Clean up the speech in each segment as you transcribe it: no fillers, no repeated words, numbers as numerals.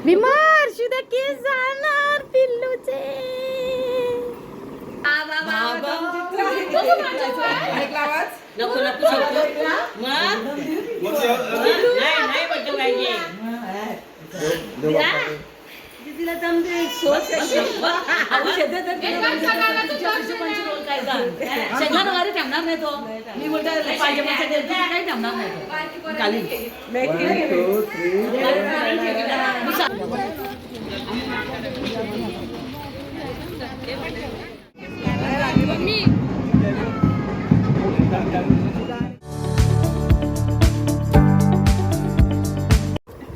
विमर्श उद्या केस जाणार पिल्लूचे. नको नको नाही बड्डे पाहिजे तिला जमते शेजारवारी ठेवणार नाही तो. मी बोलतो पाहिजे काही ठेवणार नाही तो. खाली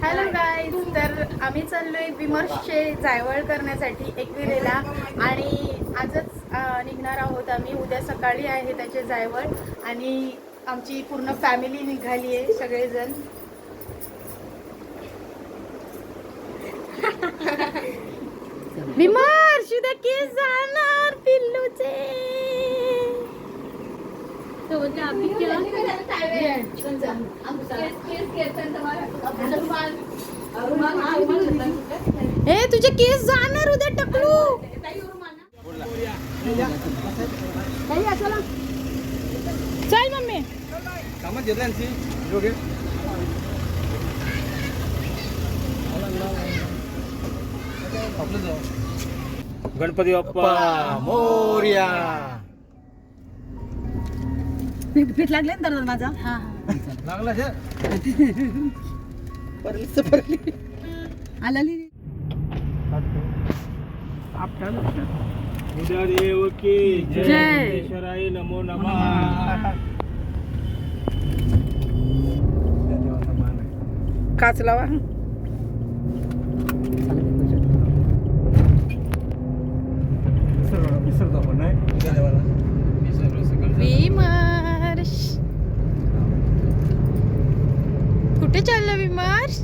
हॅलो गाईज, तर आम्ही चाललोय विमर्शचे जायवळ करण्यासाठी एकविरेला आणि आजच निघणार आहोत आम्ही. उद्या सकाळी आहे त्याचे जायवळ आणि आमची पूर्ण फॅमिली निघाली आहे सगळेजण. विमर्श उद्या केस जाणार पिल्लूचे. हे तुझे केस जाणार उद्या टकलू. चल मम्मी. गणपती बाप्पा मोरया. पीठ लागले ना तर माझा. लागला आलेली उद्या देव की जय. ज्ञानेश्वराय नमो नमः. काच लावा. विसरतो आपण नाही विमर्श कुठे चालला विमर्श?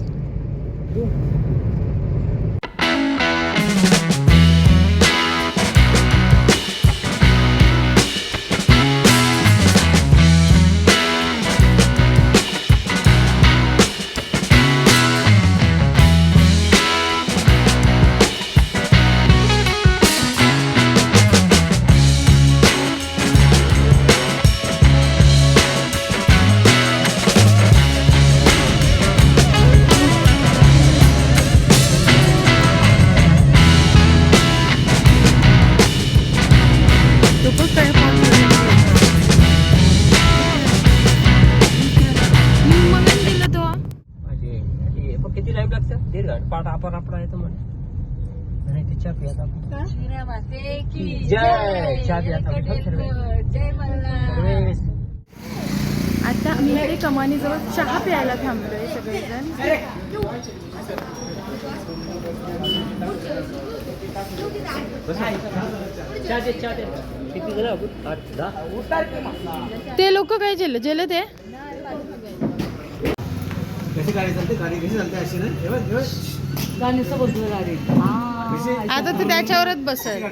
किती लाईव्ह लागतं? दीड घंटा पाठ आपण आपला येतो म्हणे. नाही ते चहा पियात आपण. जय चहा पियात आता आम्ही इकडे कमानीजवळ चहा प्यायला थांबलोय सगळेजण. ते लोक काय जेले ते कशी गाडी चालते? गाडी कशी चालते अशी ना? गाणी सोबत गाडी. आता ते त्याच्यावरच बसेल.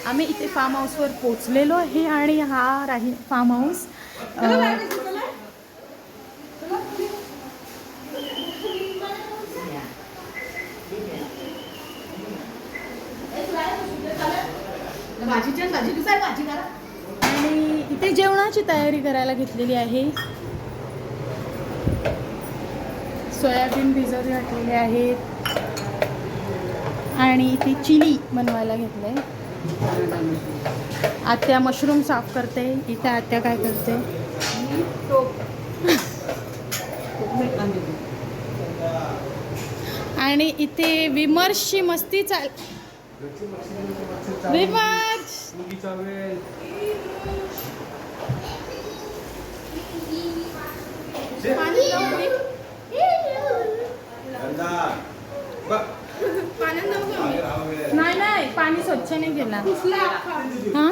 आम्ही इथे फार्म हाऊसवर पोचलेलो आहे आणि हा राहील फार्म हाऊस. आणि इथे जेवणाची तयारी करायला घेतलेली आहे. सोयाबीन भिजत घातलेले आहेत आणि इथे चिली बनवायला घेतलंय. आत्या मशरूम साफ करते. इथे आत्या काय करते? आणि इथे विमर्शची मस्ती चाल. विमर्श नाही नाही पाणी स्वच्छ नाही केला. हां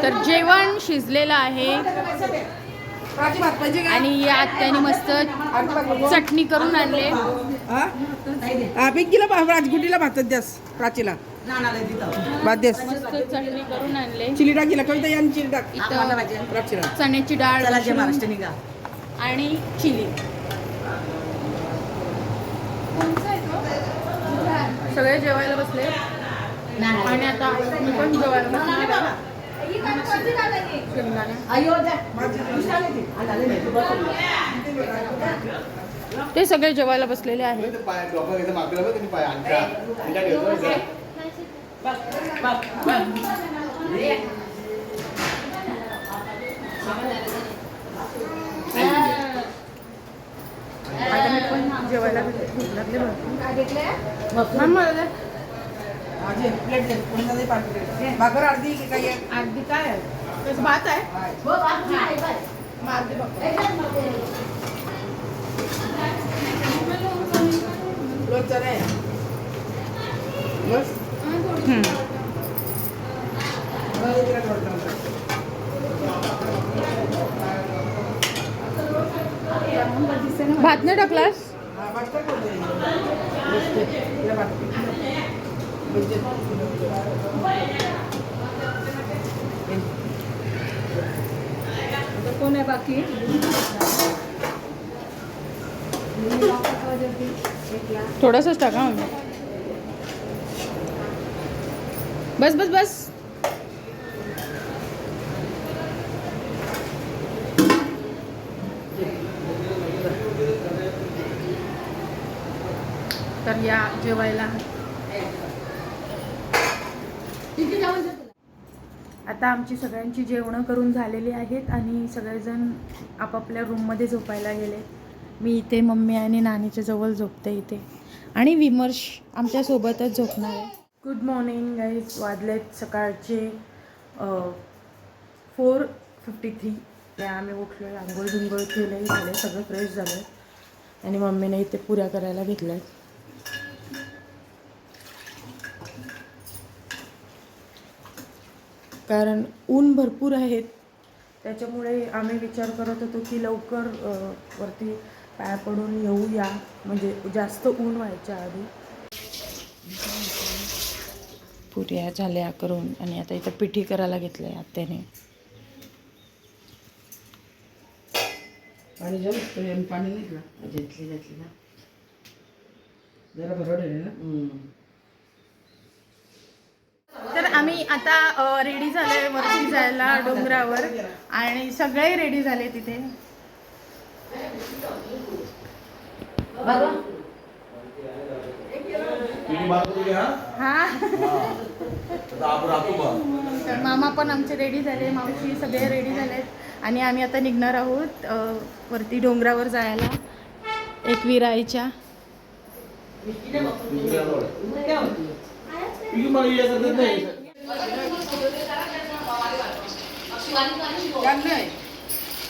तर जेवण शिजलेलं आहे आणि या आत्याने मस्त चटणी करून आणले. पिंकीला राजगुटीला भातात द्यास प्राचीला भात द्यास. मस्त चटणी करून आणले. चिली टाकीला कविता यांनी चिली टाक इथं प्राचीला. चण्याची डाळ आणि चिली. सगळे जेवायला बसले आणि आता मी पण जेवायला बसले. ते सगळे जेवायला बसलेले आहेत. आता मी पण जेवायला भूक लागले भाकर अर्धी की काही अर्धी काय आहे? त्याचं भात आहे. मग अर्धी भाकर. रोजचा नाही बस. भात नाही टाकलास? कोण आहे बाकी? थोडंसंच टाका. बस बस बस. तर या जेवायला. आता आमची सगळ्यांची जेवणं करून झालेली आहेत आणि सगळेजण आपापल्या रूममध्ये झोपायला गेले. मी इथे मम्मी आणि नानीच्या जवळ झोपते इथे आणि विमर्श आमच्यासोबतच झोपणार आहे. Good morning guys. वाजलेत सकाळचे 4:53. ते आम्ही उठलो, आंघोळ ढुंगोळ केले झाले, सगळं फ्रेश झालं आणि मम्मीने इथे पुऱ्या करायला घेतल्या. कारण ऊन भरपूर आहेत त्याच्यामुळे आम्ही विचार करत होतो की लवकर वरती पाया पडून येऊया, म्हणजे जास्त ऊन व्हायच्या आधी. पुऱ्या झाल्या करून आणि आता इथं पिठी करायला घेतलं आहे आत्याने. पाणी जाऊ पाणी नाही का घेतली ना जरा भरड आहे ना. तर आम्ही आता रेडी झालोय वरती जायला डोंगरावर आणि सगळे रेडी झाले तिथे. हा तर मामा पण आमचे रेडी झाले, मावशी सगळे रेडी झालेत आणि आम्ही आता निघणार आहोत वरती डोंगरावर जायला एकविराईच्या.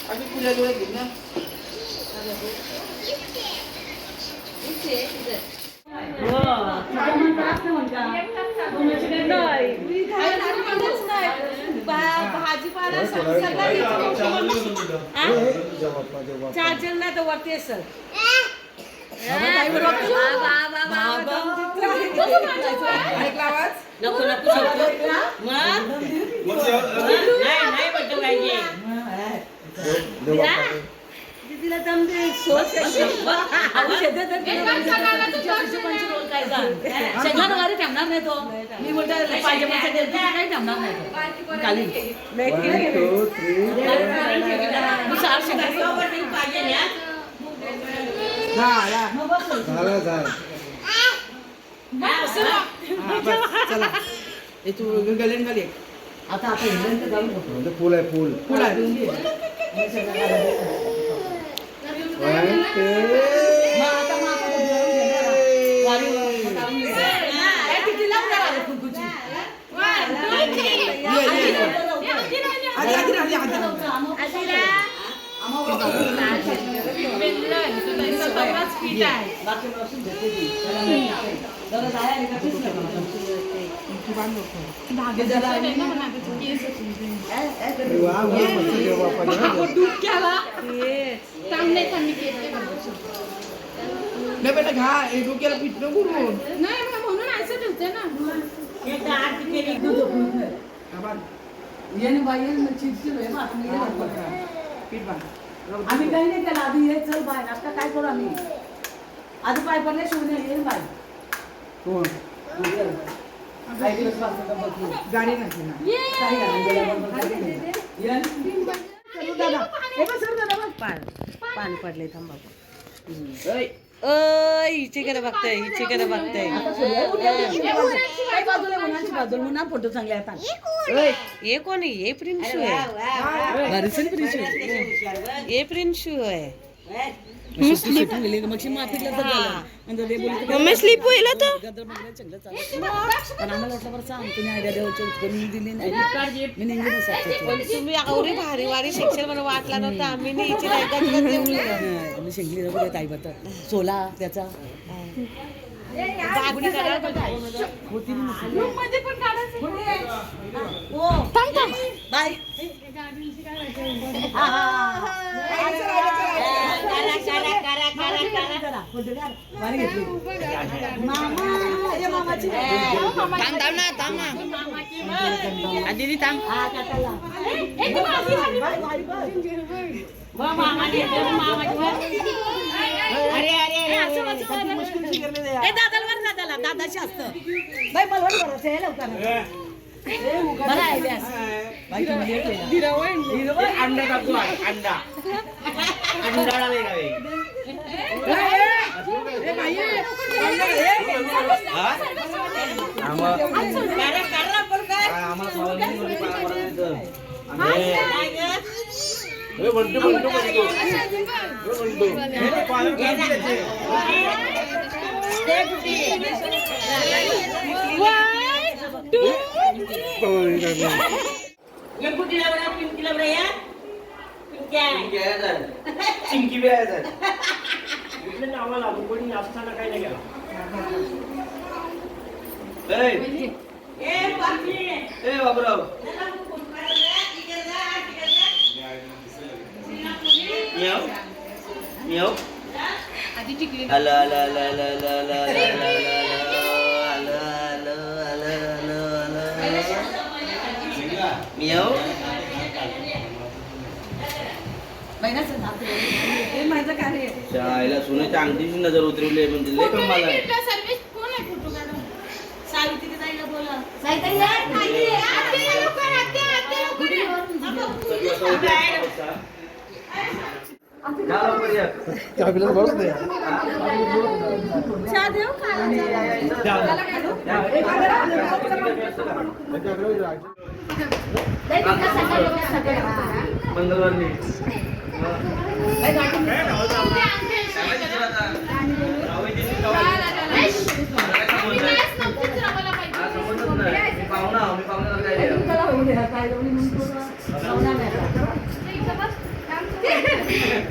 आम्ही पुऱ्या डोळे घेऊ ना. चार्जर नाही तर वरती असेल. नको नको तिला जमते शेजारवारी ठेवणार नाही तो. मी बोलतो पाहिजे काही ठेवणार नाही तो खाली. चला हे तू गलेन खाली आता हेल्मेट जाऊन बघतो. म्हणजे फुल आहे फुल. फुल आहे. नाही बेटा घा हे डोक्याला पीठ नको करू. म्हणून असं ठेवते ना. पीठ बांध. आम्ही काही नाही केलं आधी ये चल बाय आता काय करू आम्ही आधी पाय पडले शिवणे येईल बाय कोण? काही दिवस वाजता तर बघू. गाडी नाही ना. काही घालून गेल्याबरोबर काही नाही. ये. चलू दादा हे बघ सर दादा बघ पाणी पडले थांबा. हिचेकडे बघताय हिचेकडे बघताय. काय बाजूला मुलांची बाजूला मुलांना फोटो चांगले आता हे कोण आहे? हे प्रिन्शू आहे. भरसन प्रिन्शू हे प्रिन्शू आहे. मग माफीला तर झालं म्हणजे ते बोलले मम्मी स्लीप होईल आता. गदर मगले चांगलं चाललं पण आम्हाला वाटलं बरं सांग तुम्ही आयडिया द्यायची कोणी दिली नाही मी नेहमी नसायचं पण तुम्ही आवडी भारी वारी शिक्षण मला वाटला नव्हता. आम्ही नाही हिची नाही गजगज जेवली. आम्ही शिंगली नको ताई बता सोला त्याचा दागडी करा होती मध्ये पण काढायचं. बाय मामाची दीदी थांब. दादाला दादाशी असतं बाई मला बरं हे लवकर बरं आहे व्यास बाई तुम्ही लेट होईल अंडा टाकतो अंडा. अंडाळा वेगळा चिंकी बी आहे सर. नावा लागू कोणी असताना काही नाही केला. बाबूराव शाळेला सोन्याच्या अंगठीची नजर उतरवली म्हणजे लय कमाल आहे. सर्विस कोण आहे फोटो काढून? सावित्री ताईला बोला मंगळवारी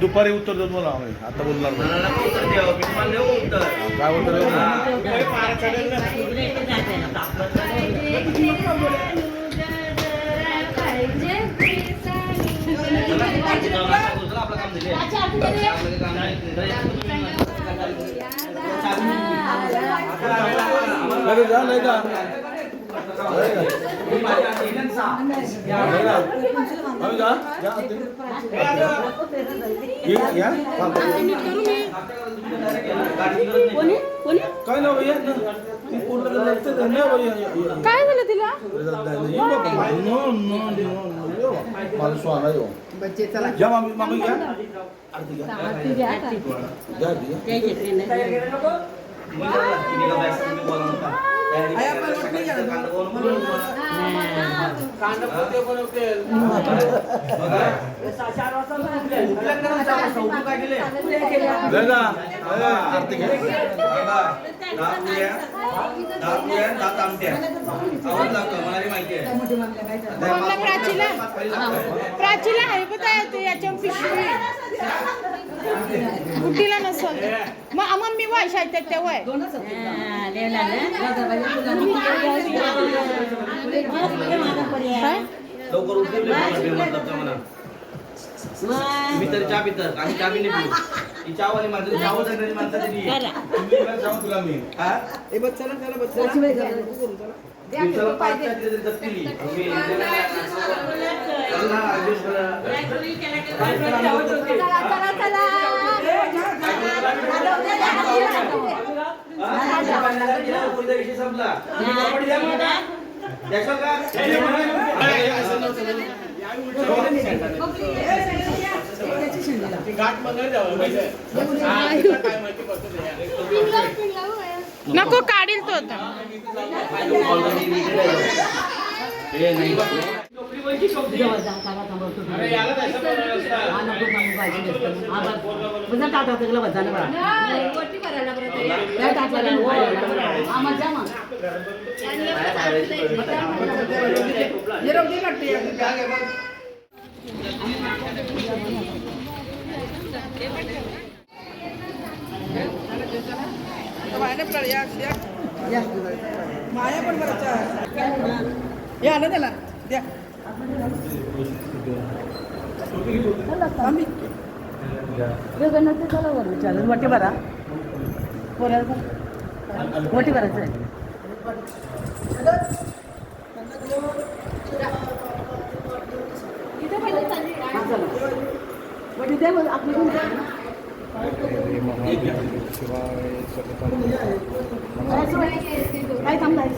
दुपारी उत्तर देतो मला आता बोलणार काय उत्तर काय ना भैया काय झालं तिला? मला स्वाला येऊ बच्चे चला घ्या मामी मामी घ्या घ्या कोणला प्राचीला प्राचीला आहे पता येते याच्या पिशवी गुड्डीला नसल मग मम्मी वय शाळेत त्या वय लवकर उठले मी तरी चहा पितात आणि चहा बी नाही पिऊ ही चहावाली माणसं चहावर जाणारी माणसं तरी जाऊ तुला मी हा ए बस चला चला बस चला दिवसाला 5 चहा दिले तरी जपतील मी चला ऍडजस्ट करा विषय संपला नको काढील तो आता माया पण बरं या ना त्याला द्या मोठी बरा मोठी भरायचं आहे आपली काय थांबलाय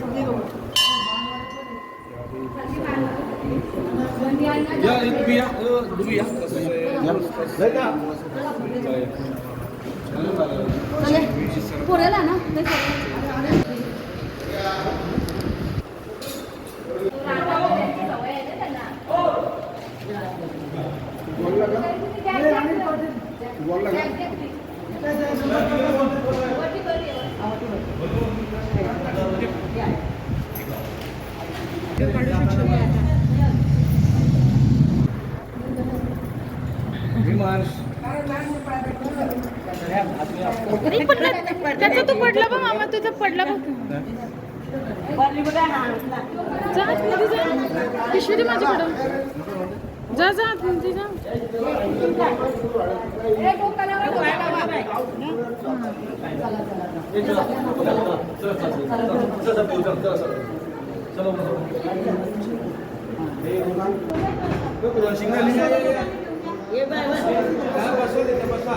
पुरेला ना त्याचा तो पडला बघ मामा तुझा पडला बघ जा आतमध्ये जा पिशवी दे माझ्याकडं जा जा आतमध्ये जा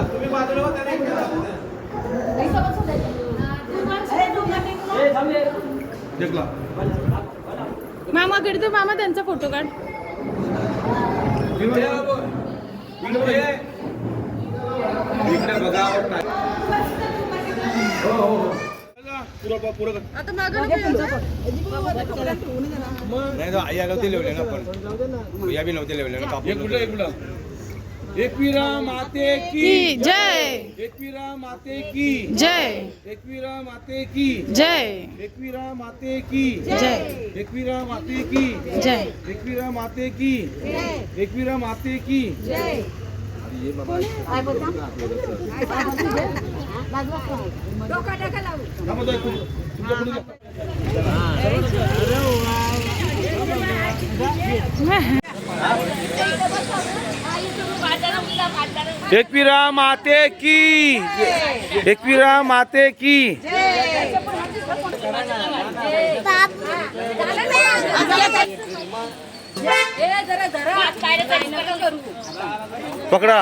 तुम्ही बाजूला होता मामा कडे मामा त्यांचा फोटो काढ आता मागं आई आलं ते लिवले ना पण या बी नव्हते लिवले ना एकवीरा माते की जय एकवीरा माते की जय एकवीरा माते की जय एकवीरा माते की जय एकवीरा माते की जय एकवीरा माते की एकवीरा माते की एकवीरा माते की एकवीरा माते की पकड़ा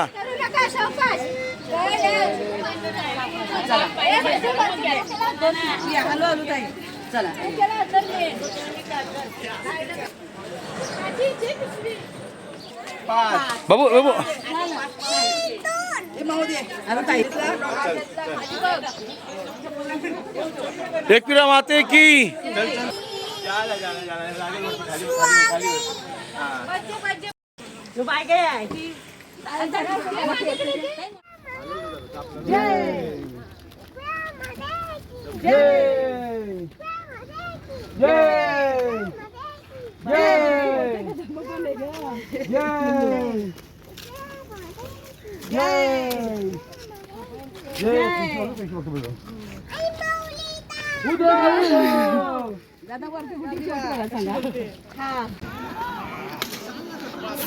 चला बाबू बाबू अरे ताई एकविरा माते की तू बाय काय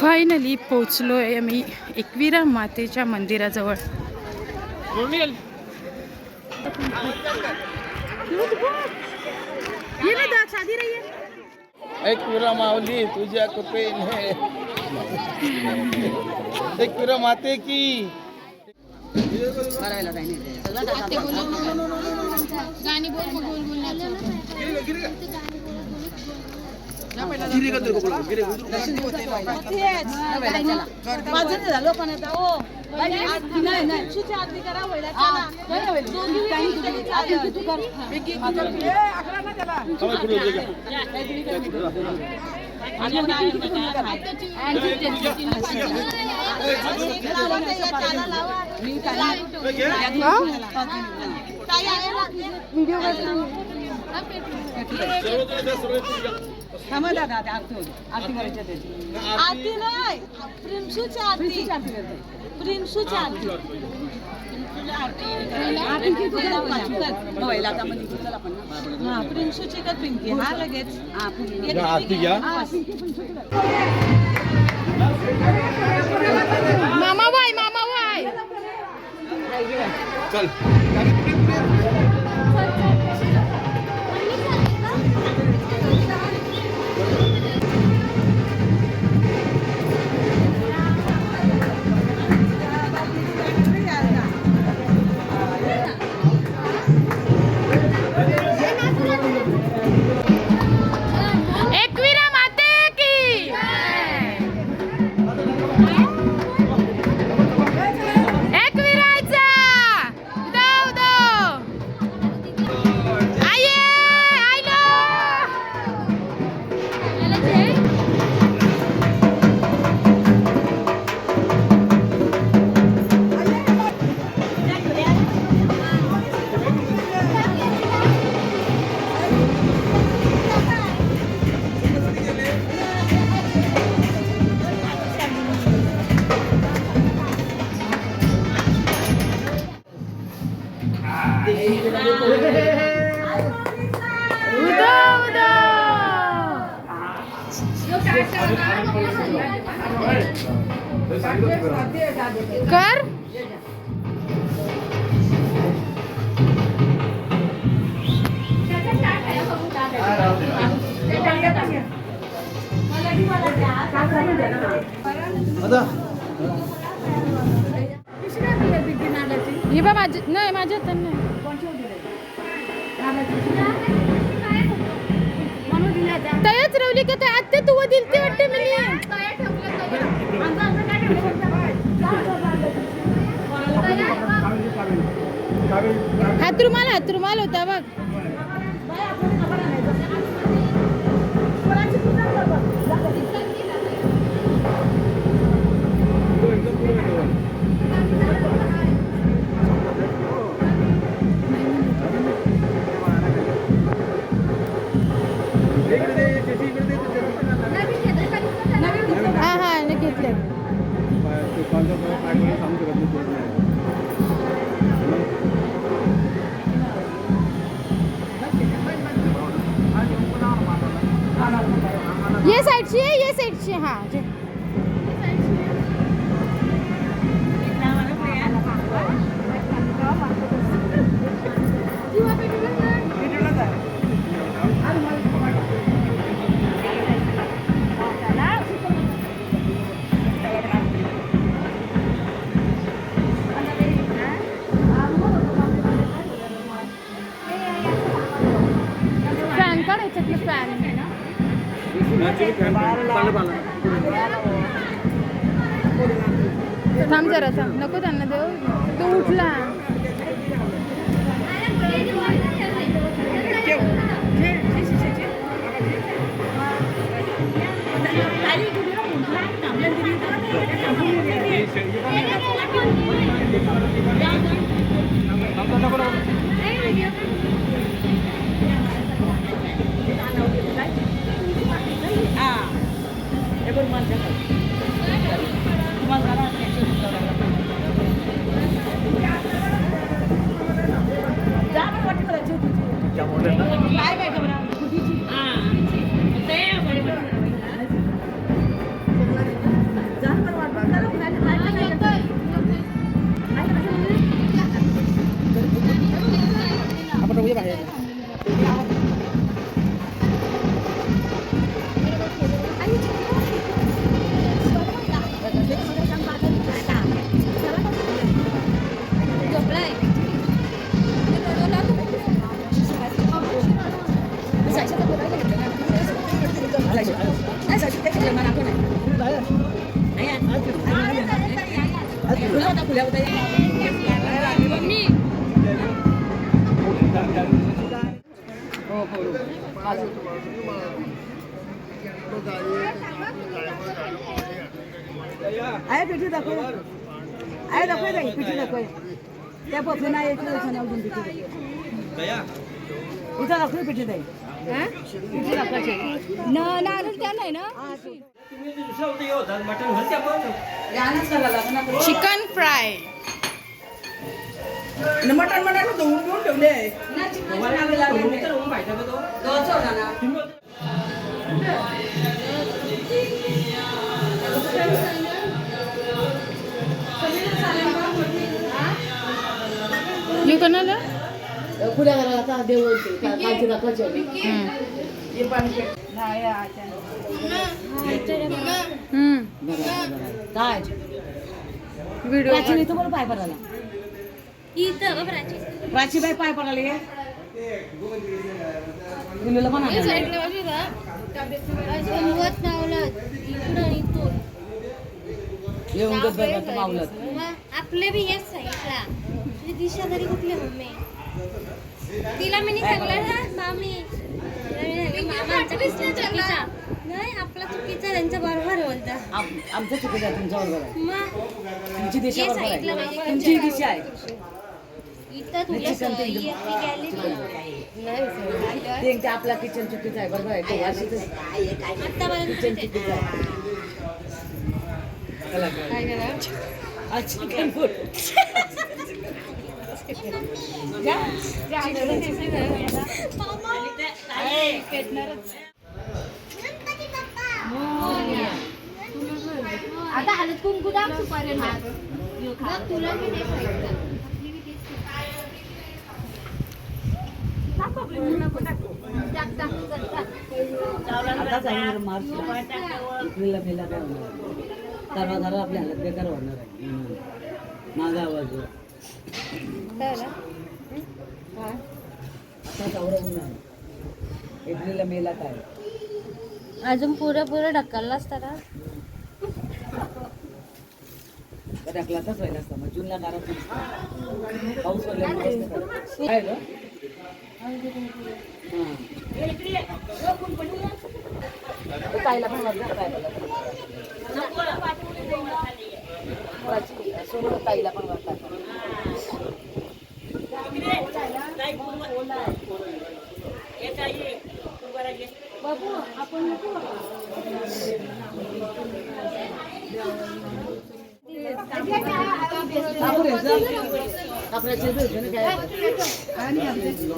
फायनली पोचलोय आम्ही एकविरा मातेच्या मंदिराजवळ. ये ना दा, शादी रही है. एकविरा माऊली तुझ्या कृपेने एकविरा माते की गाणी बोल मग बोल बोल. माझं नाही झालं पण आता ओ नाही आरती करा व्हिडिओ थांबा दादा आरती करायची त्याची आरती नाही प्रिन्सूची आरती प्रिन्सूची आरती प्रिन्सूची का पिंकी हा लगेच आरती घ्या. मामा वाय मामा वाय. चल एकविरा माते की. एकविराचा दो दो आये आयलो. उदो उदो. कर ही बा माझी नाही माझ्या हातात नाही. तयाच रवली का ते आत्ते तू दिल ते वाटते मला. हात रुमाल होता बघ. हा हा घेतले. ये साईडची आहे ये साईडची. हा फॅन काढायचं की फॅन. थांब जरा थांब नको त्यांना देऊ. तो उठला. आपण जाऊया बाहेर. आहे पिठी दाखव. आहे दाखव ताई पिठी दाखव. त्या पफे नाही एक दिवसाने अजून पिठी दाखव. इथं दाखव पिठी ताई. पिठी दाखवायची. नारळ त्या नाही ना. तुम्ही दुसरा होतं होता मटण घालते आपण यानंच करायला लागणार. Chicken fry. मटण मटण धुवून घेऊन ठेवले आहे. ना चिकन फ्राय लागले. तर होऊन पाहिजे का तो दोनच होता ना. मी कोणाला खुल्या घराला आता देव होते कालची दाखवायची. हे पण घे. काय व्हिडिओ प्राची इथं बरं पाय पडायला. प्राची बाई पाय पडायला ये. मुलीला पण आणा. येऊन गच बघा मावलत. आपले बी येस साईडला तुझी दिशा तरी कुठली मम्मी तिला मी नाही सांगलं ना मामी मामा आमच्या चुकीचा नाही आपला चुकीचा त्यांच्या बरोबर बोलता आमचं चुकीचं आहे तुमच्या बरोबर आहे. मग तुमची दिशा ये बरोबर साईडला आहे. म्हणजे तुमची दिशा आहे. इथं तुझ्या गेली ते आपला किचन चुकीचा आहे बरोबर आहे. तो वाशीतच आतापर्यंत किचन चुकीचं आहे. काय करा आज चिकन फूड. आता हलत कुंकू दाखव तुला मी नाही सांगितलं. आता जाणार मार्च एप्रिलला मेला काय होणार. तरवा धरा आपल्या हालत बेकार होणार आहे. माझा आवाज आता चावडं होणार. एप्रिलला मेला काय अजून पुरं ढकललाच तर ढकलाचाच व्हायला असतं. मग जूनला कारण पाऊस पडल्यामुळे काय ग ताईला पण वाटलं काय सोबत ताईला पण वाटलं. बाबू आपण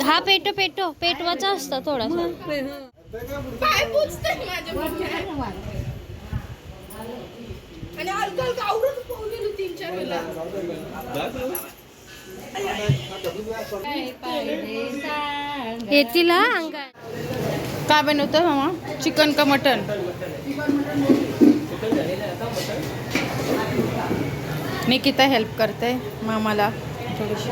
हा पेटवाचा असतं थोडासा. काय पूछते माझ्या मोठ्या आणि हलका आवडत पोहलेलो 3-4 वेळा. येतील अंगा काय बनवतं मामा? चिकन का मटन? निकिता हेल्प करते मामाला थोडीशी.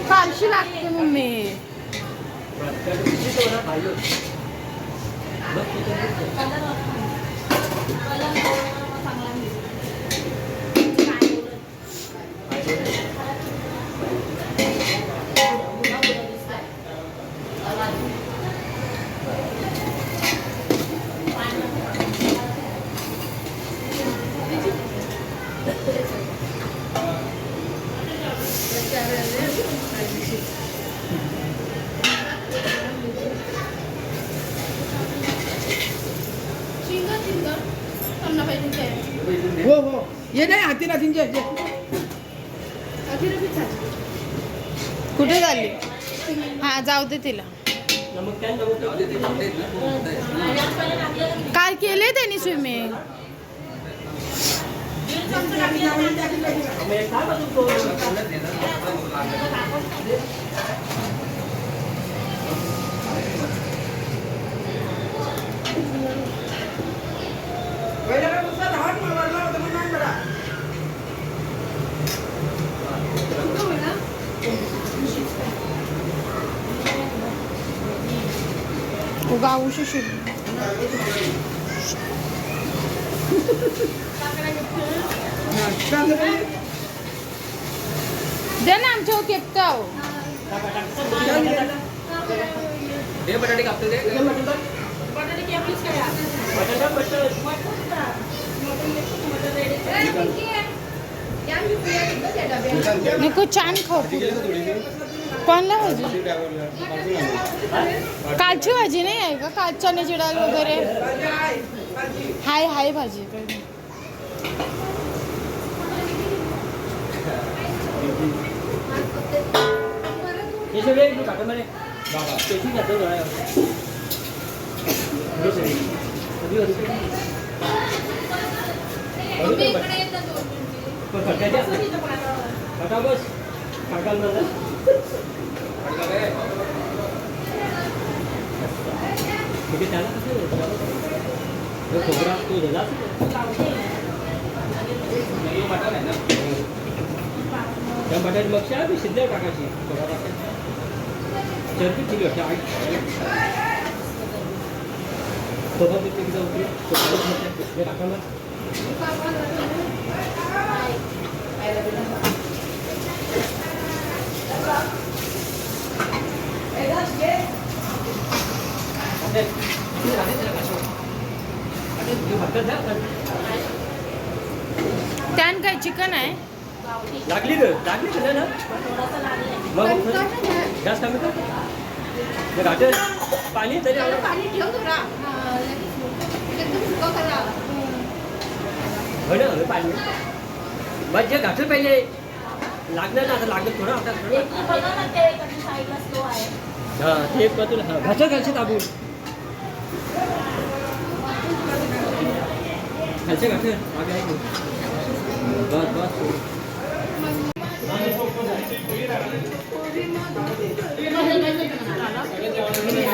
कालशी लागते मम्मी. हो हो ये नाही हाती ना तिंचे कुठे झाली हा जाऊ दे तिला काय केले त्यांनी स्विमिंग गाऊ शिशू दे ना आमच्या केपटाव हे बटाटे कापते ते नको छान खाऊ कोणला भाजी कालची भाजी नाही आहे का काल चण्याची डाळ वगैरे हाय हाय भाजी बटाटे मग शिजल्या टाकायची चरबी ठीक आहे सोबत त्यान काय चिकन आहे लागली ना मग जास्त कमी कर घाटे पाणी तरी पाणी बस जे घाटलं पाहिजे लागणार ना आता लागलं थोडं आता हां ते एक बाजूला हां घाटं घालचे दाबून घालचे घाटं मागे आहे बस बस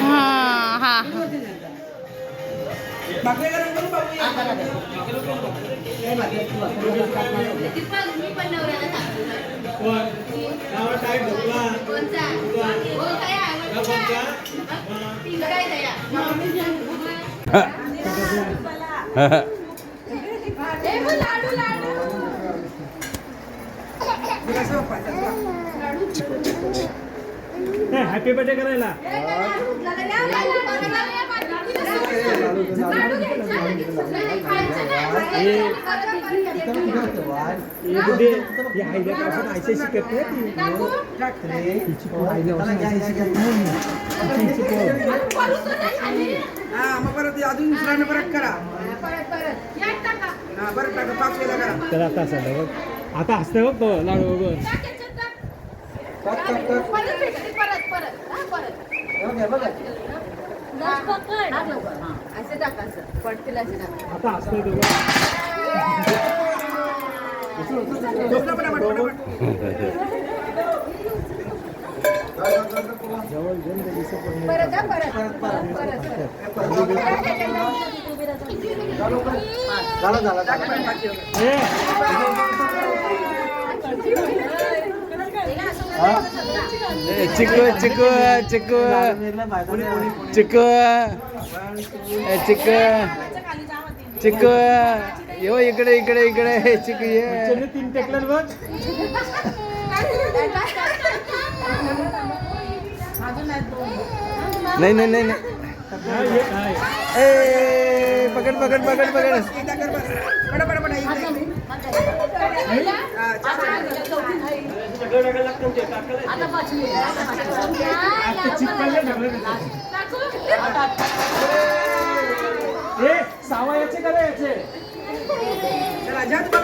हाँ हाँ हॅपी बर्थडे करायला परत अजून दुसऱ्याने परत करा परत टाका 5 वेळा करा त्याला आता असं बघ आता हसते बघ तो लाडू बघ आता हसते तो चिकू चिकू चिकू चिकू चिकू चिकू यो इकडे इकडे इकडे चिकू ये 3 टेकलं बघ. नाही नाही नाही नाही ए पकड पकड पकड पकड एकदा कर बस पडा पडा पडा इकडे. सगळं टाकायला लागतं ते टाकायला. आता चिपकायला ठरलं हे सावा याचे का रे याचे? चला, जात बघा.